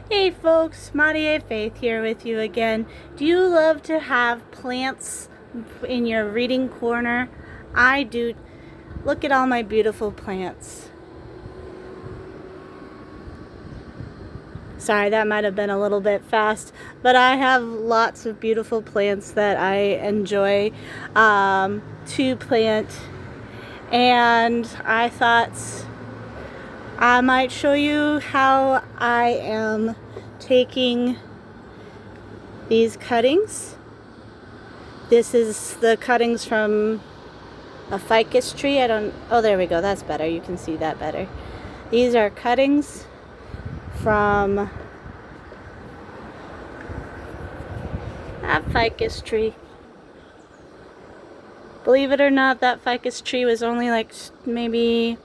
Hey folks, Mawdiay Faith here with you again. Do you love to have plants in your reading corner? I do. Look at all my beautiful plants. Sorry, that might have been a little bit fast, but I have lots of beautiful plants that I enjoy to plant, and I thought I might show you how I am taking these cuttings. This is the cuttings from a ficus tree. Oh, there we go. That's better. You can see that better. These are cuttings from that ficus tree. Believe it or not, that ficus tree was only like maybe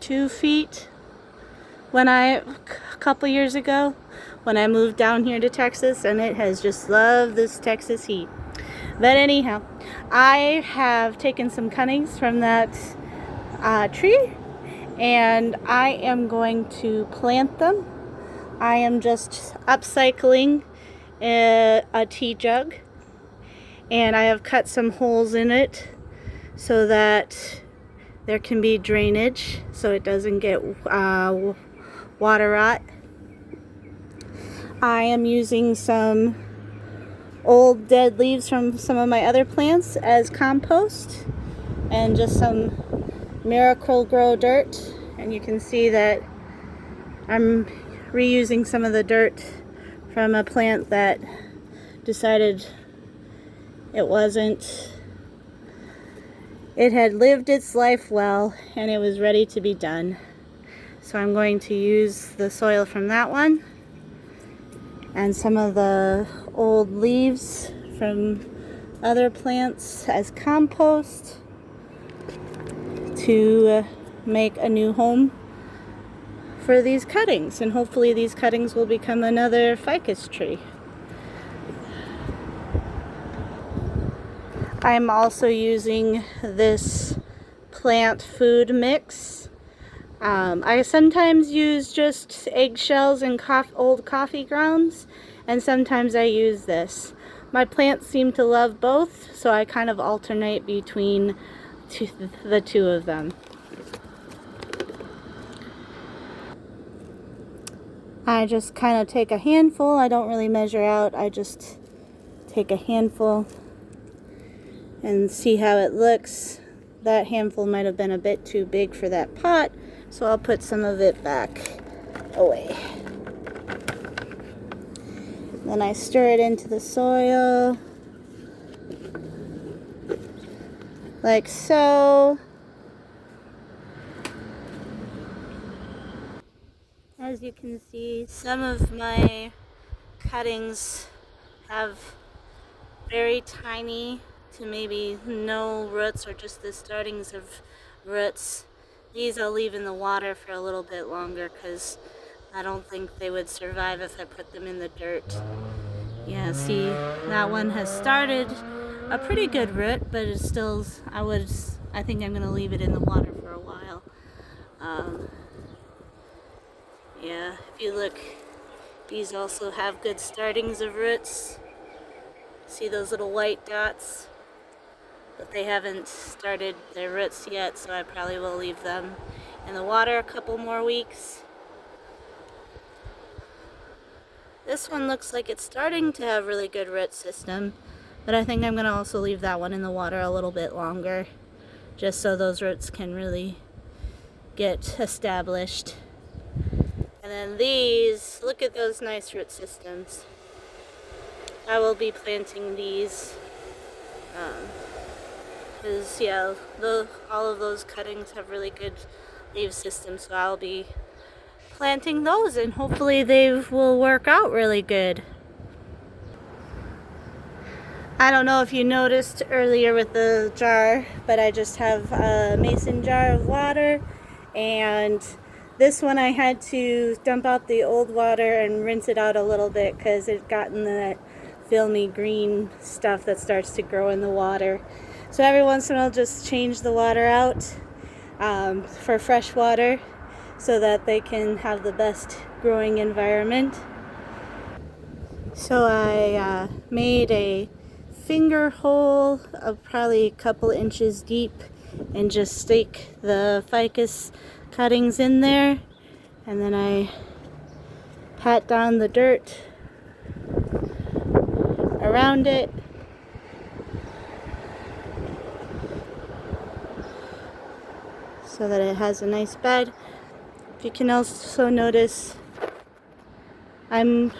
2 feet a couple years ago when I moved down here to Texas, and it has just loved this Texas heat. But anyhow, I have taken some cuttings from that tree, and I am going to plant them. I am just upcycling a tea jug, and I have cut some holes in it so that there can be drainage so it doesn't get water rot. I am using some old dead leaves from some of my other plants as compost, and just some Miracle-Gro dirt, and you can see that I'm reusing some of the dirt from a plant that decided it had lived its life well and it was ready to be done. So I'm going to use the soil from that one and some of the old leaves from other plants as compost to make a new home for these cuttings, and hopefully these cuttings will become another ficus tree. I'm also using this plant food mix. I sometimes use just eggshells and old coffee grounds, and sometimes I use this. My plants seem to love both, so I kind of alternate between the two of them. I just kind of take a handful. I don't really measure out. I just take a handful and see how it looks. That handful might have been a bit too big for that pot, so I'll put some of it back away. Then I stir it into the soil like so. As you can see, some of my cuttings have very tiny to maybe no roots, or just the startings of roots. These I'll leave in the water for a little bit longer because I don't think they would survive if I put them in the dirt. Yeah, see, that one has started a pretty good root, but it's still, I think I'm going to leave it in the water for a while. Yeah, if you look, these also have good startings of roots. See those little white dots? But they haven't started their roots yet, so I probably will leave them in the water a couple more weeks. This one looks like it's starting to have really good root system, but I think I'm going to also leave that one in the water a little bit longer, just so those roots can really get established. And then these, look at those nice root systems. I will be planting these because all of those cuttings have really good leaf systems, so I'll be planting those, and hopefully they will work out really good. I don't know if you noticed earlier with the jar, but I just have a mason jar of water, and this one I had to dump out the old water and rinse it out a little bit because it gotten that filmy green stuff that starts to grow in the water. So every once in a while just change the water out for fresh water so that they can have the best growing environment. So I made a finger hole of probably a couple inches deep and just stick the ficus cuttings in there, and then I pat down the dirt around it. So that it has a nice bed. You can also notice I'm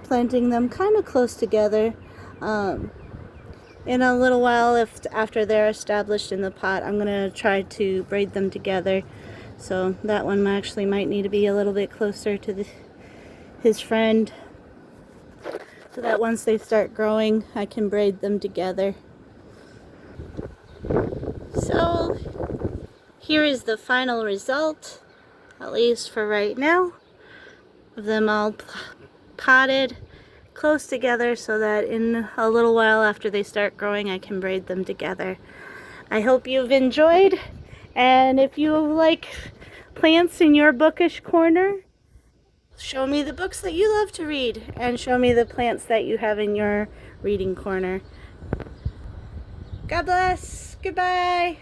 planting them kind of close together. In a little while, after they're established in the pot, I'm going to try to braid them together. So that one actually might need to be a little bit closer to his friend, so that once they start growing, I can braid them together. So here is the final result, at least for right now, of them all potted close together, so that in a little while after they start growing, I can braid them together. I hope you've enjoyed, and if you like plants in your bookish corner, show me the books that you love to read, and show me the plants that you have in your reading corner. God bless. Goodbye.